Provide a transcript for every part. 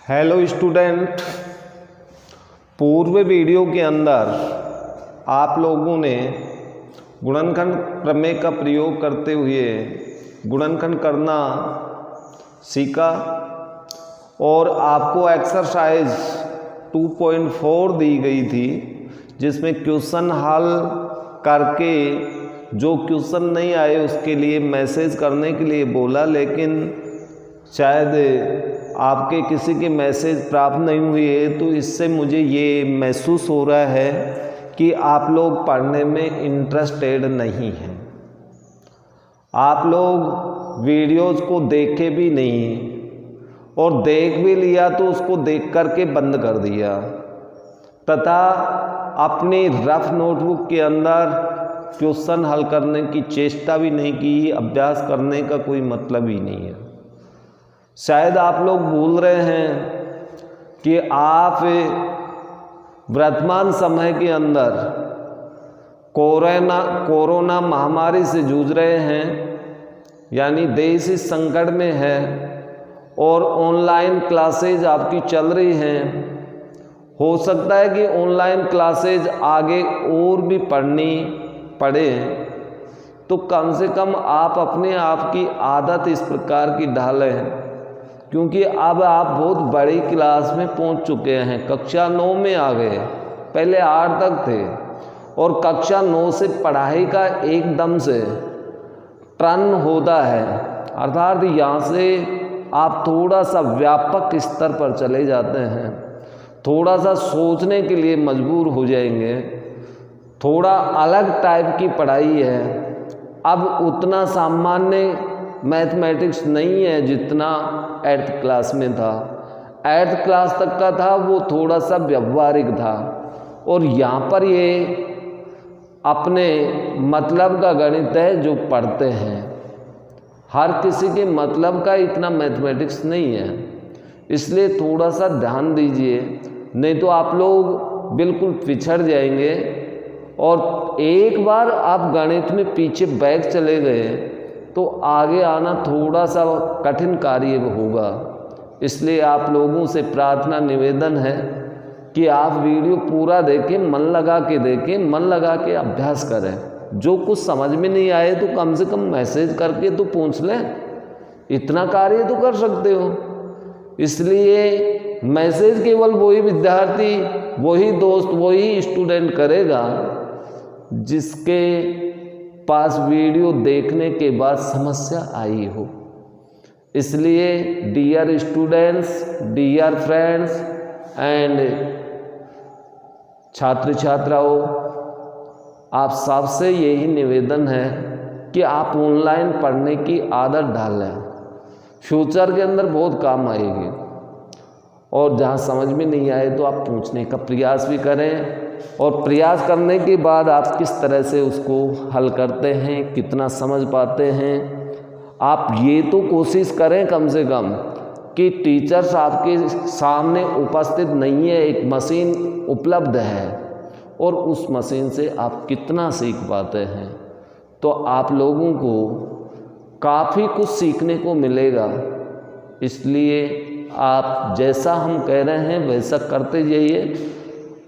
Hello student, पूर्व video के अंदर आप लोगों ने गुणनखंड प्रमेय का प्रयोग करते हुए गुणनखंड करना सीखा और आपको एक्सरसाइज 2.4 दी गई थी, जिसमें क्वेश्चन हल करके जो क्वेश्चन नहीं आए उसके लिए मैसेज करने के लिए बोला, लेकिन शायद आपके किसी के मैसेज प्राप्त नहीं हुए। तो इससे मुझे ये महसूस हो रहा है कि आप लोग पढ़ने में इंटरेस्टेड नहीं हैं। आप लोग वीडियोज़ को देखे भी नहीं और देख भी लिया तो उसको देख करके बंद कर दिया तथा अपनी रफ नोटबुक के अंदर क्वेश्चन हल करने की चेष्टा भी नहीं की। अभ्यास करने का कोई मतलब ही नहीं है। शायद आप लोग भूल रहे हैं कि आप वर्तमान समय के अंदर कोरोना महामारी से जूझ रहे हैं, यानी देश इस संकट में है और ऑनलाइन क्लासेज आपकी चल रही हैं। हो सकता है कि ऑनलाइन क्लासेज आगे और भी पढ़नी पड़े, तो कम से कम आप अपने आप की आदत इस प्रकार की ढालें, क्योंकि अब आप बहुत बड़ी क्लास में पहुंच चुके हैं। कक्षा 9 में आ गए, पहले 8 तक थे और कक्षा 9 से पढ़ाई का एकदम से टर्न होता है, अर्थात यहाँ से आप थोड़ा सा व्यापक स्तर पर चले जाते हैं, थोड़ा सा सोचने के लिए मजबूर हो जाएंगे। थोड़ा अलग टाइप की पढ़ाई है। अब उतना सामान्य मैथमेटिक्स नहीं है जितना 8th क्लास में था। 8th क्लास तक का था वो थोड़ा सा व्यवहारिक था, और यहाँ पर ये अपने मतलब का गणित है जो पढ़ते हैं। हर किसी के मतलब का इतना मैथमेटिक्स नहीं है, इसलिए थोड़ा सा ध्यान दीजिए, नहीं तो आप लोग बिल्कुल पिछड़ जाएंगे। और एक बार आप गणित में पीछे बैक चले गए तो आगे आना थोड़ा सा कठिन कार्य होगा। इसलिए आप लोगों से प्रार्थना निवेदन है कि आप वीडियो पूरा देखें, मन लगा के देखें, मन लगा के अभ्यास करें। जो कुछ समझ में नहीं आए तो कम से कम मैसेज करके तो पूछ लें, इतना कार्य तो कर सकते हो। इसलिए मैसेज केवल वही विद्यार्थी, वही दोस्त, वही स्टूडेंट करेगा जिसके पास वीडियो देखने के बाद समस्या आई हो। इसलिए dear students, dear friends and छात्र छात्राओं, आप सबसे यही निवेदन है कि आप ऑनलाइन पढ़ने की आदत डालें। फ्यूचर के अंदर बहुत काम आएगी, और जहाँ समझ में नहीं आए तो आप पूछने का प्रयास भी करें, और प्रयास करने के बाद आप किस तरह से उसको हल करते हैं, कितना समझ पाते हैं, आप ये तो कोशिश करें कम से कम कि टीचर्स आपके सामने उपस्थित नहीं है, एक मशीन उपलब्ध है, और उस मशीन से आप कितना सीख पाते हैं। तो आप लोगों को काफ़ी कुछ सीखने को मिलेगा। इसलिए आप जैसा हम कह रहे हैं वैसा करते जाइए,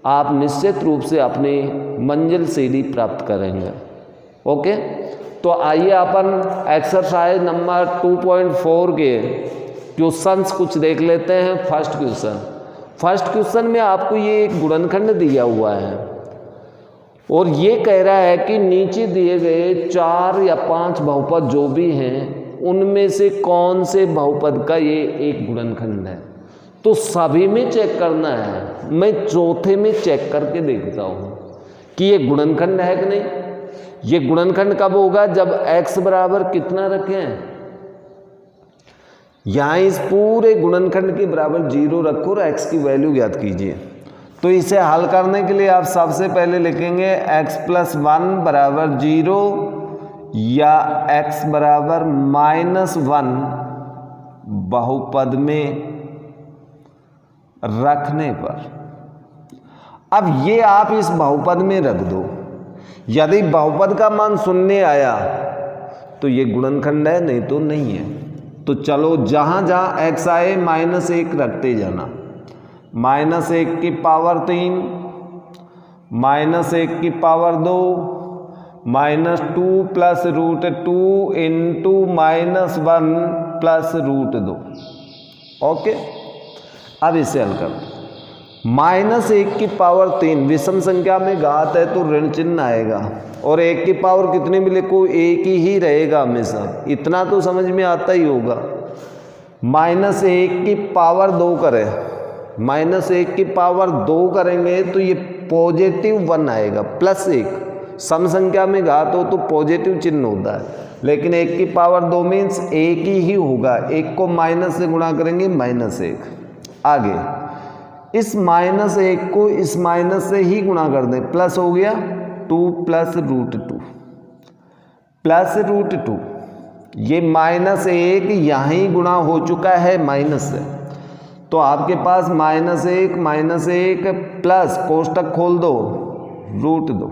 आप निश्चित रूप से अपनी मंजिल सीढ़ी प्राप्त करेंगे। ओके, तो आइए अपन एक्सरसाइज नंबर 2.4 के क्वेश्चंस कुछ देख लेते हैं। फर्स्ट क्वेश्चन में आपको ये एक गुणनखंड दिया हुआ है और ये कह रहा है कि नीचे दिए गए 4 या 5 बहुपद जो भी हैं उनमें से कौन से बहुपद का ये एक गुणनखंड है। तो सभी में चेक करना है। मैं चौथे में चेक करके देखता हूँ कि ये गुणनखंड है कि नहीं। ये गुणनखंड कब होगा? जब x बराबर कितना रखें, यहाँ इस पूरे गुणनखंड के बराबर 0 रखो और x की वैल्यू ज्ञात कीजिए। तो इसे हल करने के लिए आप सबसे पहले लिखेंगे x + 1 बराबर 0 या x बराबर -1 बहुपद में रखने पर। अब ये आप इस बहुपद में रख दो। यदि बहुपद का मान 0 आया तो ये गुणनखंड है, नहीं तो नहीं है। तो चलो जहाँ जहाँ एक्स आए -1 रखते जाना। -1 की पावर 3, -1 की power 2, -2 plus √2 into -1 plus √2। Okay, अब इसे हल कर। -1 की पावर 3 विषम संख्या में घात है तो ऋण चिन्ह आएगा, और 1 की पावर कितनी भी लिखो एक ही रहेगा हमेशा, इतना तो समझ में आता ही होगा। -1 की पावर 2 करें, -1 की पावर 2 करेंगे तो ये +1 आएगा, +1। सम संख्या में घात हो तो पॉजिटिव चिन्ह होता है, लेकिन 1 की पावर 2 मीन्स एक ही होगा, 1 को माइनस से गुणा करेंगे -1। आगे इस -1 को इस माइनस से ही गुणा कर दें, प्लस हो गया 2 प्लस √2 प्लस √2। ये -1 यहाँ ही गुणा हो चुका है माइनस से, तो आपके पास -1 प्लस कोष्टक खोल दो √2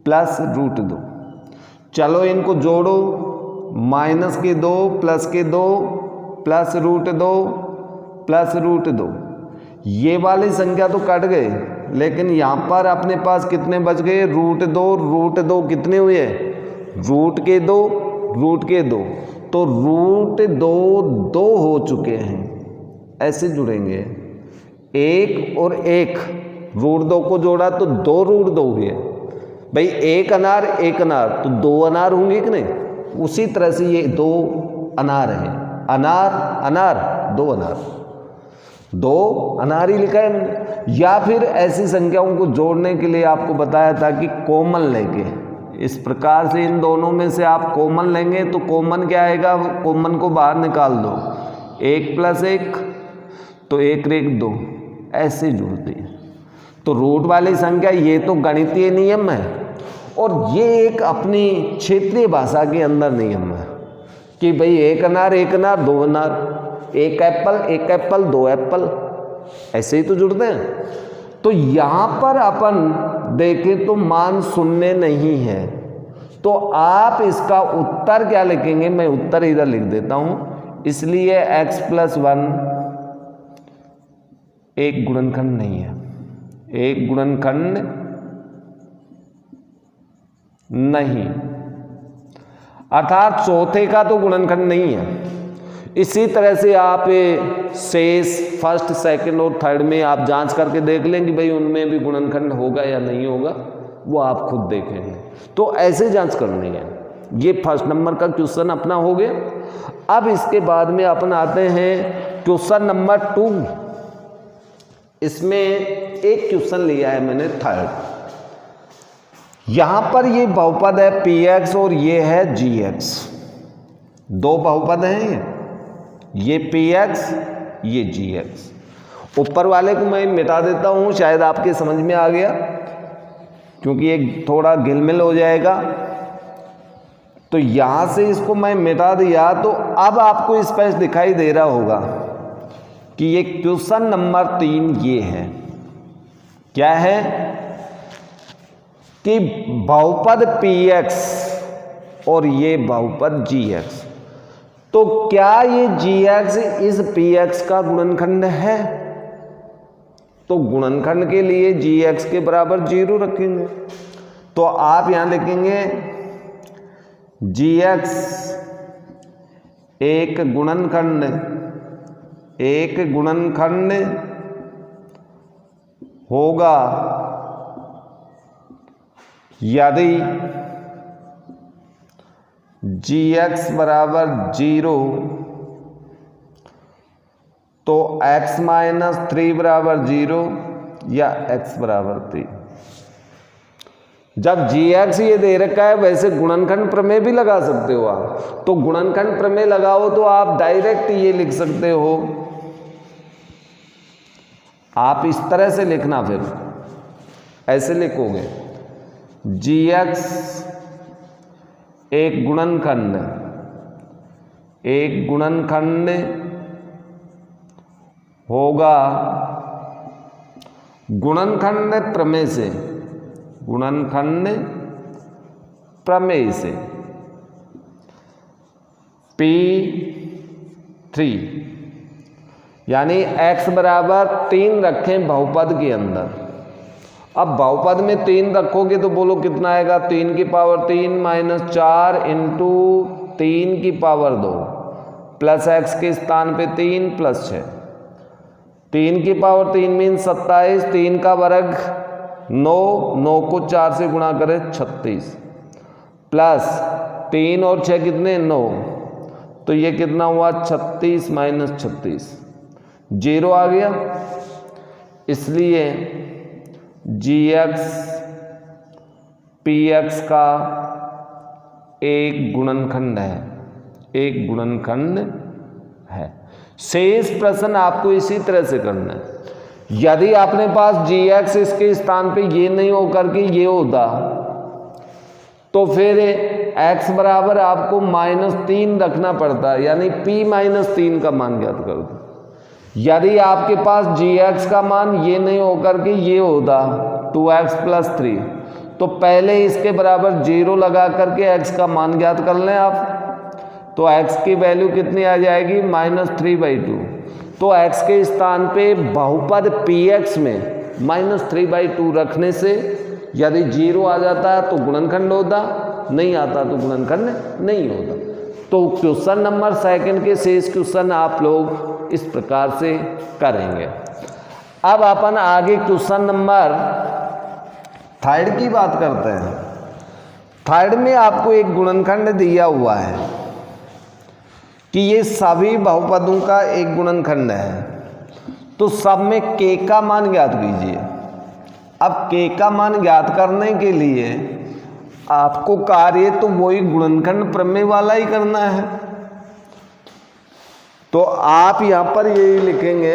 प्लस √2। चलो इनको जोड़ो, -2 प्लस के 2 प्लस √2 प्लस √2। ये वाली संख्या तो कट गए, लेकिन यहाँ पर अपने पास कितने बच गए, √2 कितने हुए, रूट के 2, तो √2 2 हो चुके हैं। ऐसे जुड़ेंगे, 1 और 1, √2 को जोड़ा तो 2 √2 हुए भाई, 1 अनार 1 अनार तो 2 अनार होंगे कि नहीं। उसी तरह से ये 2 अनार हैं, अनार अनार 2 अनार, 2 अनार ही लिखा है मैंने। या फिर ऐसी संख्याओं को जोड़ने के लिए आपको बताया था कि कॉमन लेंगे, इस प्रकार से इन दोनों में से आप कॉमन लेंगे तो कॉमन क्या आएगा, कॉमन को बाहर निकाल दो, 1 + 1 तो 1 × 1 2, ऐसे जुड़ते हैं। तो रूट वाली संख्या ये तो गणितीय नियम है, और ये एक अपनी क्षेत्रीय भाषा के अंदर नियम है कि भाई 1 अनार 1 अनार 2 अनार, 1 एप्पल 2 एप्पल, ऐसे ही तो जुड़ते हैं। तो यहाँ पर अपन देखें तो मान 0 नहीं है, तो आप इसका उत्तर क्या लिखेंगे, मैं उत्तर इधर लिख देता हूँ। इसलिए x + 1 एक गुणनखंड नहीं है, एक गुणनखंड नहीं, अर्थात चौथे का तो गुणनखंड नहीं है। इसी तरह से आप शेष फर्स्ट, सेकंड और थर्ड में आप जांच करके देख लेंगे भाई उनमें भी गुणनखंड होगा या नहीं होगा, वो आप खुद देखेंगे। तो ऐसे जांच करनी है। ये फर्स्ट नंबर का क्वेश्चन अपना हो गया। अब इसके बाद में अपन आते हैं क्वेश्चन नंबर 2। इसमें एक क्वेश्चन लिया है मैंने थर्ड। यहां पर ये बहुपद है px और ये है gx, दो बहुपद हैं ये px ये gx। ऊपर वाले को मैं मिटा देता हूं, शायद आपके समझ में आ गया, क्योंकि एक थोड़ा गिलमिल हो जाएगा। तो यहां से इसको मैं मिटा दिया, तो अब आपको स्पष्ट दिखाई दे रहा होगा कि ये क्वेश्चन नंबर 3 ये है, क्या है कि बहुपद px और ये बहुपद gx, तो क्या ये gx इस px का गुणनखंड है? तो गुणनखंड के लिए gx के बराबर 0 रखेंगे। तो आप यहां लिखेंगे gx एक गुणनखंड होगा यदि gx बराबर 0 तो x - 3 बराबर 0 या x बराबर 3। जब gx ये दे रखा है, वैसे गुणनखंड प्रमेय भी लगा सकते हो आप। तो गुणनखंड प्रमेय लगाओ तो आप डायरेक्ट ये लिख सकते हो, आप इस तरह से लिखना, फिर ऐसे लिखोगे gx एक गुणनखंड होगा गुणनखंड प्रमेय से p 3, यानी x बराबर 3 रखें बहुपद के अंदर। अब बहुपद में 3 रखोगे तो बोलो कितना आएगा, 3 की पावर 3 माइनस 4 इंटू 3 की पावर 2 प्लस x के स्थान पे 3 प्लस 6, 3 की पावर 3 मीन 27, 3 का वर्ग 9, 9 को 4 से गुणा करें 36 प्लस 3 और 6 कितने 9, तो ये कितना हुआ 36 माइनस 36, 0 आ गया। इसलिए gx px का एक गुणनखंड है, एक गुणनखंड है। शेष प्रश्न आपको इसी तरह से करना है। यदि अपने पास gx इसके स्थान पे ये नहीं हो करके ये होता तो फिर x बराबर आपको -3 रखना पड़ता, यानी p -3 का मान ज्ञात कर दो। यदि आपके पास gx का मान ये नहीं हो करके ये होता 2x + 3, तो पहले इसके बराबर 0 लगा करके x का मान ज्ञात कर लें आप, तो x की वैल्यू कितनी आ जाएगी -3/2। तो x के स्थान पे बहुपद px में -3/2 रखने से यदि 0 आ जाता तो गुणनखंड होता, नहीं आता तो गुणनखंड नहीं होता। तो क्वेश्चन नंबर 2 के शेष क्वेश्चन आप लोग इस प्रकार से करेंगे। अब अपन आगे क्वेश्चन नंबर 3 की बात करते हैं। 3 में आपको एक गुणनखंड दिया हुआ है कि ये सभी बहुपदों का एक गुणनखंड है, तो सब में k का मान ज्ञात कीजिए। अब k का मान ज्ञात करने के लिए आपको कार्य तो वही गुणनखंड प्रमेय वाला ही करना है। तो आप यहाँ पर यही लिखेंगे,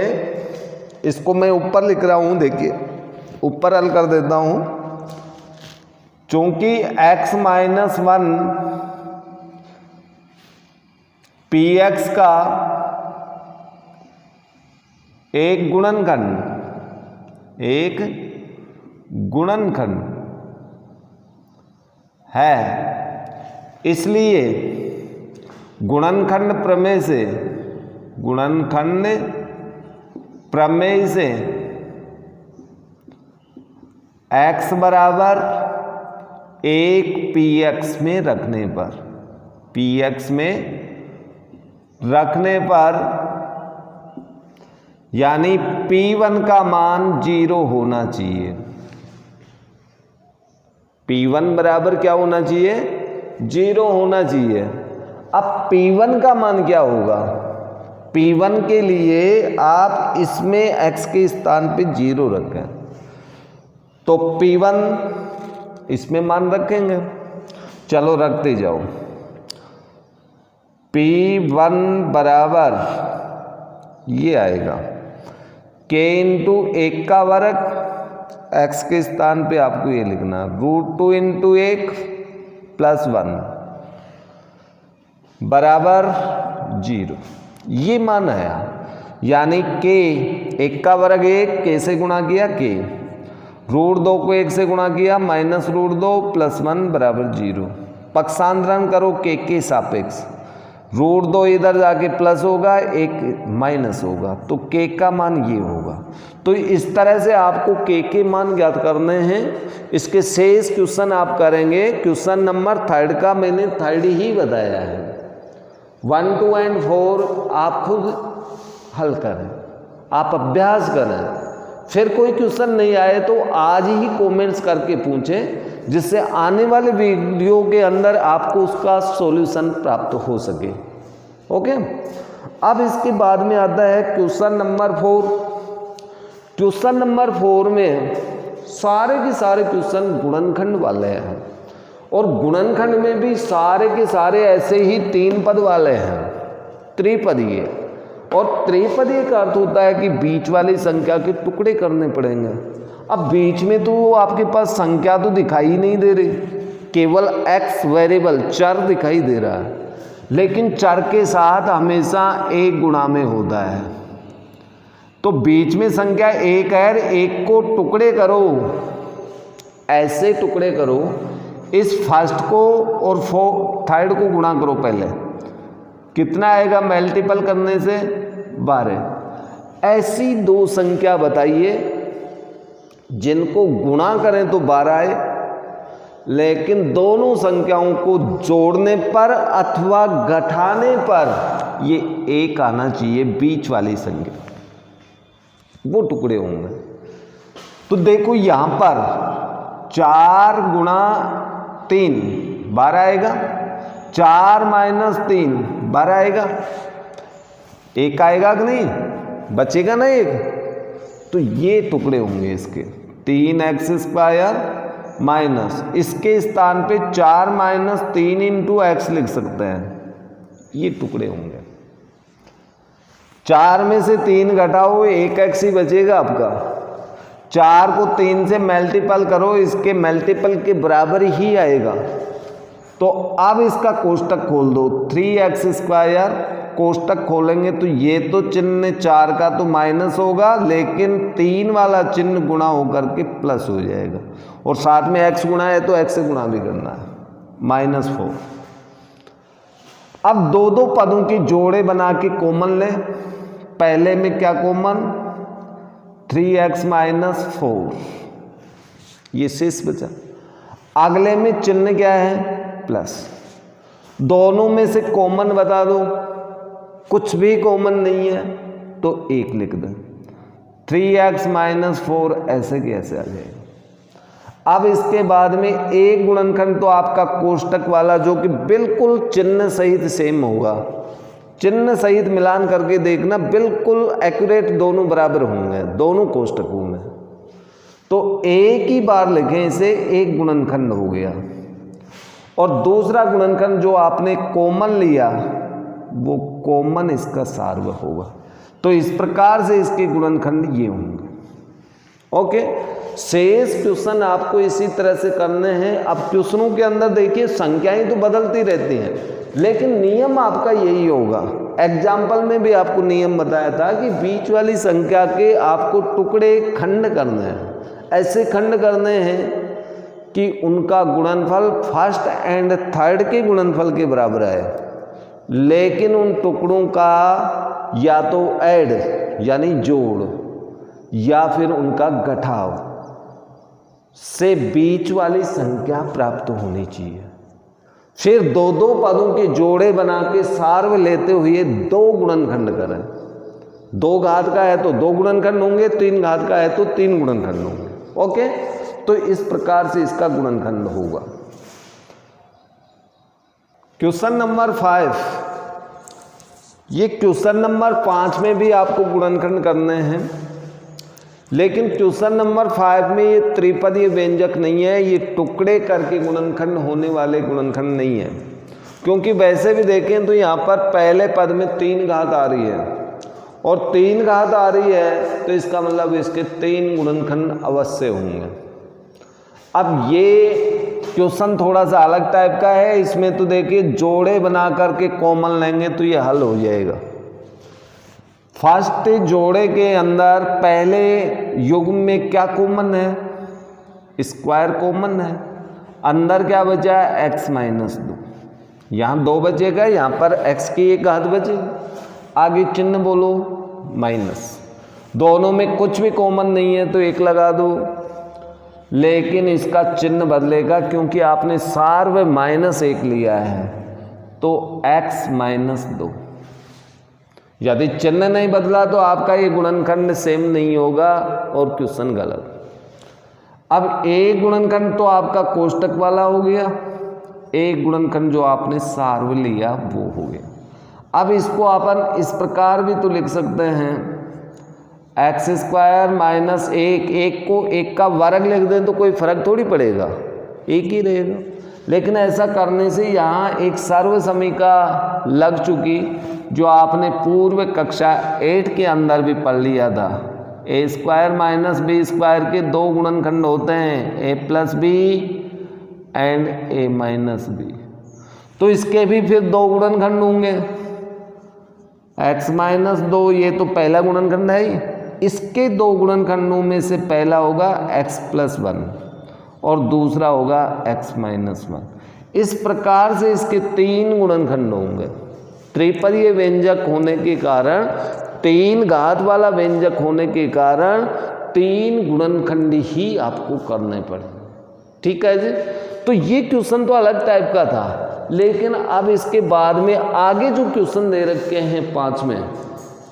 इसको मैं ऊपर लिख रहा हूँ, देखिए ऊपर हल कर देता हूँ। चूंकि x - 1 px का एक गुणनखंड है, इसलिए गुणनखंड प्रमेय से x बराबर 1 px में रखने पर यानी P1 का मान 0 होना चाहिए। P1 बराबर क्या होना चाहिए, 0 होना चाहिए। अब P1 का मान क्या होगा, P1 के लिए आप इसमें x के स्थान पे 0 रखें, तो P1 इसमें मान रखेंगे। चलो रखते जाओ। P1 बराबर ये आएगा k इंटू 1 का वर्ग, x के स्थान पे आपको ये लिखना √2 इंटू 1 प्लस 1 बराबर 0, ये मान है। यानी k 1 का वर्ग 1, k से गुणा किया k, √2 को 1 से गुणा किया -√2 प्लस 1 बराबर 0। पक्षांतरण करो k के सापेक्ष, √2 इधर जाके प्लस होगा, 1 माइनस होगा, तो k का मान ये होगा। तो इस तरह से आपको k के मान ज्ञात करने हैं। इसके शेष क्वेश्चन आप करेंगे। क्वेश्चन नंबर 3 का मैंने 3 ही बताया है। 1, 2 एंड 4 आप खुद हल करें, आप अभ्यास करें। फिर कोई क्वेश्चन नहीं आए तो आज ही कमेंट्स करके पूछें, जिससे आने वाले वीडियो के अंदर आपको उसका सॉल्यूशन प्राप्त हो सके। ओके, अब इसके बाद में आता है क्वेश्चन नंबर 4। क्वेश्चन नंबर 4 में सारे के सारे क्वेश्चन गुणनखंड वाले हैं, और गुणनखंड में भी सारे के सारे ऐसे ही 3 पद वाले हैं, त्रिपदीय। और त्रिपदीय का अर्थ होता है कि बीच वाली संख्या के टुकड़े करने पड़ेंगे। अब बीच में तो आपके पास संख्या तो दिखाई नहीं दे रही, केवल x वेरिएबल चर दिखाई दे रहा है, लेकिन चर के साथ हमेशा 1 गुणा में होता है। तो बीच में संख्या 1 है, 1 को टुकड़े करो, ऐसे टुकड़े करो, इस फर्स्ट को और थर्ड को गुणा करो पहले, कितना आएगा मल्टीपल करने से 12। ऐसी दो संख्या बताइए जिनको गुणा करें तो 12 आए, लेकिन दोनों संख्याओं को जोड़ने पर अथवा घटाने पर ये 1 आना चाहिए, बीच वाली संख्या, वो टुकड़े होंगे। तो देखो यहां पर 4 गुणा 3 12 आएगा, 4 माइनस 3 12 आएगा, 1 आएगा कि नहीं, बचेगा ना 1। तो ये टुकड़े होंगे इसके, 3x² माइनस इसके स्थान पे 4 माइनस 3 इंटू x लिख सकते हैं, ये टुकड़े होंगे। 4 में से 3 घटाओ 1x ही बचेगा आपका, 4 को 3 से मल्टीपल करो, इसके मल्टीपल के बराबर ही आएगा। तो अब इसका कोष्टक खोल दो, 3x², कोष्टक खोलेंगे तो ये तो चिन्ह 4 का तो माइनस होगा, लेकिन 3 वाला चिन्ह गुणा होकर के प्लस हो जाएगा, और साथ में x गुणा है तो x से गुणा भी करना है, -4। अब दो दो पदों की जोड़े बना के कॉमन लें। पहले में क्या कॉमन, 3x - 4, ये शेष बचा। अगले में चिन्ह क्या है, प्लस। दोनों में से कॉमन बता दो, कुछ भी कॉमन नहीं है तो 1 लिख दें, 3x - 4 ऐसे के ऐसे आ जाएगा। अब इसके बाद में एक गुणनखंड तो आपका कोष्टक वाला जो कि बिल्कुल चिन्ह सहित सेम होगा, चिन्ह सहित मिलान करके देखना, बिल्कुल एक्यूरेट दोनों बराबर होंगे दोनों कोष्टकों में। तो एक ही बार लिखें इसे, एक गुणनखंड हो गया। और दूसरा गुणनखंड जो आपने कॉमन लिया वो कॉमन इसका सार्व होगा। तो इस प्रकार से इसके गुणनखंड ये होंगे। ओके, शेष क्वेश्चन आपको इसी तरह से करने हैं। अब क्वेश्चनों के अंदर देखिए संख्याएं तो बदलती रहती हैं, लेकिन नियम आपका यही होगा। एग्जाम्पल में भी आपको नियम बताया था कि बीच वाली संख्या के आपको टुकड़े खंड करने हैं, ऐसे खंड करने हैं कि उनका गुणनफल फर्स्ट एंड थर्ड के गुणनफल के बराबर आए, लेकिन उन टुकड़ों का या तो ऐड यानी जोड़ या फिर उनका घटाव से बीच वाली संख्या प्राप्त होनी चाहिए। फिर दो दो पदों के जोड़े बना के सार्व लेते हुए 2 गुणनखंड करें। 2 घात का है तो 2 गुणनखंड होंगे, 3 घात का है तो 3 गुणनखंड होंगे। ओके, तो इस प्रकार से इसका गुणनखंड होगा। क्वेश्चन नंबर 5, ये क्वेश्चन नंबर 5 में भी आपको गुणनखंड करने हैं, लेकिन क्वेश्चन नंबर 5 में ये त्रिपदीय व्यंजक नहीं है, ये टुकड़े करके गुणनखंड होने वाले गुणनखंड नहीं है। क्योंकि वैसे भी देखें तो यहाँ पर पहले पद में 3 घात आ रही है और 3 घात आ रही है, तो इसका मतलब इसके 3 गुणनखंड अवश्य होंगे। अब ये क्वेश्चन थोड़ा सा अलग टाइप का है, इसमें तो देखिए जोड़े बना करके कॉमन लेंगे तो ये हल हो जाएगा। फर्स्ट जोड़े के अंदर पहले युग्म में क्या कॉमन है, स्क्वायर कॉमन है, अंदर क्या बचा है x - 2, यहाँ 2 बचेगा, यहाँ पर x की 1 घात बचेगी, आगे चिन्ह बोलो माइनस। दोनों में कुछ भी कॉमन नहीं है तो 1 लगा दो, लेकिन इसका चिन्ह बदलेगा क्योंकि आपने सार्व -1 लिया है, तो x - 2। यदि चिन्ह नहीं बदला तो आपका ये गुणनखंड सेम नहीं होगा और क्वेश्चन गलत। अब एक गुणनखंड तो आपका कोष्टक वाला हो गया, एक गुणनखंड जो आपने सार्व लिया वो हो गया। अब इसको अपन इस प्रकार भी तो लिख सकते हैं, x² - 1, 1 को 1 का वर्ग लिख दें तो कोई फर्क थोड़ी पड़ेगा, 1 ही रहेगा। लेकिन ऐसा करने से यहाँ एक सर्व समीका लग चुकी, जो आपने पूर्व कक्षा 8 के अंदर भी पढ़ लिया था। a² - b² के 2 गुणनखंड होते हैं, a+b एंड a - b। तो इसके भी फिर 2 गुणनखंड होंगे, x - 2 ये तो पहला गुणनखंड है ही, इसके 2 गुणनखंडों में से पहला होगा x+1 और दूसरा होगा x - 1। इस प्रकार से इसके 3 गुणनखंड होंगे। त्रिपदीय व्यंजक होने के कारण, 3 घात वाला व्यंजक होने के कारण 3 गुणनखंड ही आपको करने पड़े। ठीक है जी। तो ये क्वेश्चन तो अलग टाइप का था, लेकिन अब इसके बाद में आगे जो क्वेश्चन दे रखे हैं 5 में,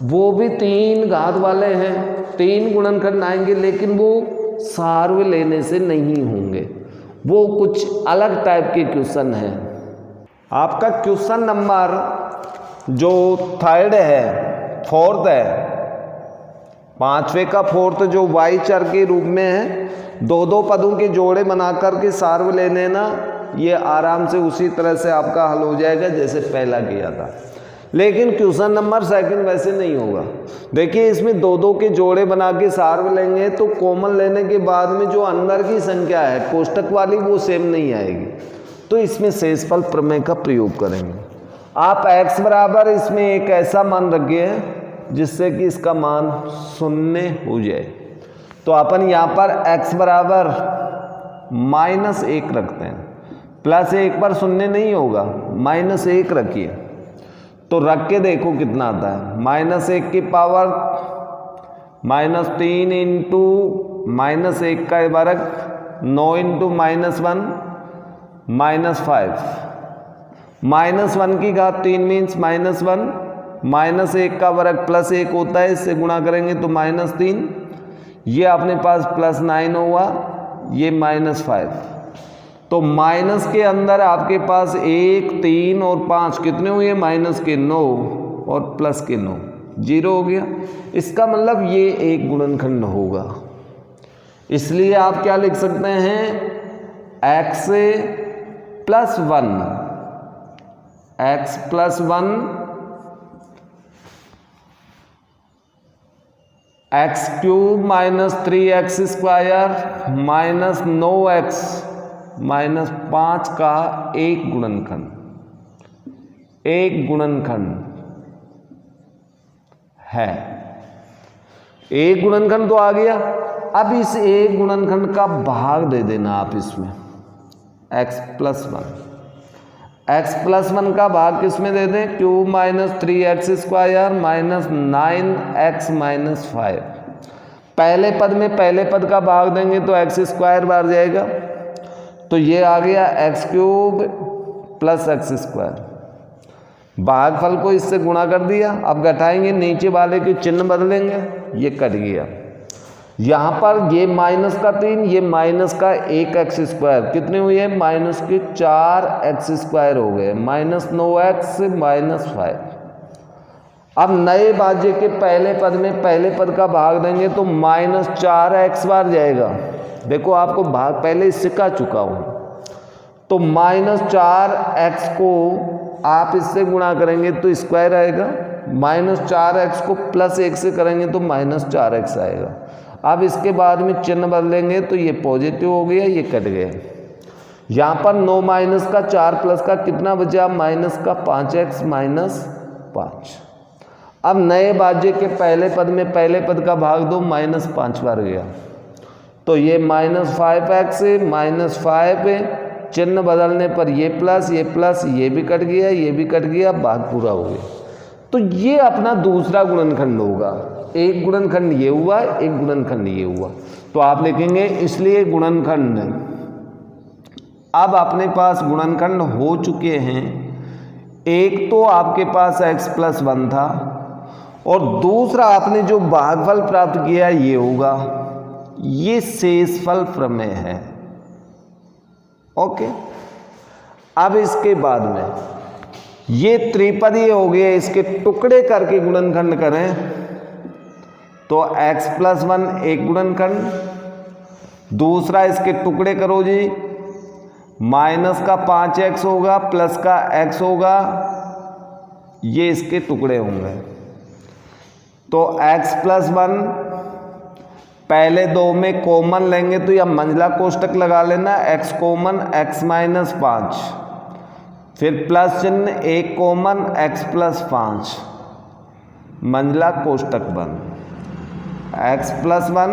वो भी 3 घात वाले हैं, 3 गुणनखंड आएंगे, लेकिन वो सार्व लेने से नहीं होंगे, वो कुछ अलग टाइप के क्वेश्चन हैं। आपका क्वेश्चन नंबर जो 3rd है, 4th है, 5वें का 4th जो y चर के रूप में है, 2 पदों के जोड़े बना करके सार्व ले लेना, ये आराम से उसी तरह से आपका हल हो जाएगा जैसे पहला किया था। लेकिन क्वेश्चन नंबर 2 वैसे नहीं होगा। देखिए इसमें 2 के जोड़े बना के सार्व लेंगे तो कॉमन लेने के बाद में जो अंदर की संख्या है कोष्टक वाली वो सेम नहीं आएगी, तो इसमें शेषफल प्रमेय का प्रयोग करेंगे। आप x बराबर इसमें एक ऐसा मान रखिए जिससे कि इसका मान 0 हो जाए, तो अपन यहाँ पर x बराबर -1 रखते हैं। +1 पर 0 नहीं होगा, -1 रखिए, तो रख के देखो कितना आता है। -1 की पावर -3 इंटू -1 का वर्ग, 9 इंटू -1 -5, -1 की घात 3 मीन्स -1, -1 का वर्ग +1 होता है, इससे गुणा करेंगे तो -3, ये अपने पास +9 हुआ, ये -5, तो माइनस के अंदर आपके पास 1, 3 और 5 कितने हुए, माइनस के 9 और प्लस के 9, 0 हो गया। इसका मतलब ये एक गुणनखंड होगा। इसलिए आप क्या लिख सकते हैं, x + 1, x + 1 x³ - 3x² - 9x -5 का एक गुणनखंड है। एक गुणनखंड तो आ गया। अब इस एक गुणनखंड का भाग दे देना आप इसमें, x + 1, x + 1 का भाग किस में दे दें, क्यूब - 3x² - 9x - 5। पहले पद में पहले पद का भाग देंगे तो x² बार जाएगा, तो ये आ गया x³ + x²। भागफल को इससे गुणा कर दिया, अब घटाएंगे, नीचे वाले के चिन्ह बदलेंगे, ये कट गया। यहाँ पर ये -3, ये -1x², कितने हुए, -4x² हो गए, -9x -5। अब नए भाज्य के पहले पद में पहले पद का भाग देंगे तो -4x बार जाएगा। देखो आपको भाग पहले सिखा चुका हूँ, तो -4x को आप इससे गुणा करेंगे तो स्क्वायर आएगा, -4x को +1 से करेंगे तो -4x आएगा। अब इसके बाद में चिन्ह बदलेंगे तो ये पॉजिटिव हो गया, ये कट गया। यहाँ पर 9 - का 4 + का कितना बचा, -5x - 5। अब नए भाज्य के पहले पद में पहले पद का भाग दो, -5 बार गया, तो ये -5x -5, चिन्ह बदलने पर ये प्लस ये भी कट गया, ये भी कट गया, भाग पूरा हो गया। तो ये अपना दूसरा गुणनखंड होगा। एक गुणनखंड ये हुआ, एक गुणनखंड ये हुआ, तो आप लिखेंगे इसलिए गुणनखंड। अब अपने पास गुणनखंड हो चुके हैं। एक तो आपके पास x + 1 था और दूसरा आपने जो भागफल प्राप्त किया ये होगा। ये शेषफल प्रमेय है। ओके, अब इसके बाद में ये त्रिपदीय हो गए, इसके टुकड़े करके गुणनखंड करें तो x + 1 एक गुणनखंड, दूसरा इसके टुकड़े करो जी, -5x होगा प्लस का x होगा, ये इसके टुकड़े होंगे। तो x + 1 पहले दो में कॉमन लेंगे तो या मंझला कोष्टक लगा लेना, x कॉमन x - 5, फिर प्लस चिन्ह, एक कॉमन x + 5, मंझला कोष्टक बंद। x + 1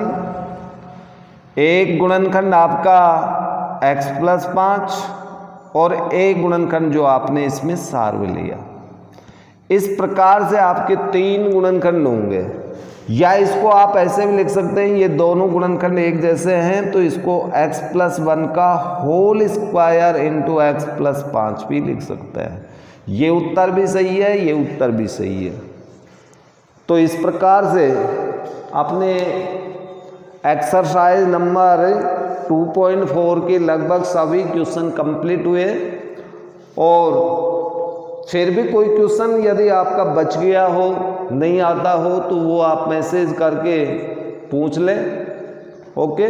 एक गुणनखंड आपका x + 5 और एक गुणनखंड जो आपने इसमें सार्व लिया। इस प्रकार से आपके 3 गुणनखंड होंगे, या इसको आप ऐसे भी लिख सकते हैं, ये दोनों गुणनखंड एक जैसे हैं तो इसको x+1 का होल स्क्वायर इंटू x+5 भी लिख सकते हैं। ये उत्तर भी सही है, ये उत्तर भी सही है। तो इस प्रकार से अपने एक्सरसाइज नंबर 2.4 के लगभग सभी क्वेश्चन कंप्लीट हुए। और फिर भी कोई क्वेश्चन यदि आपका बच गया हो, नहीं आता हो, तो वो आप मैसेज करके पूछ लें। ओके।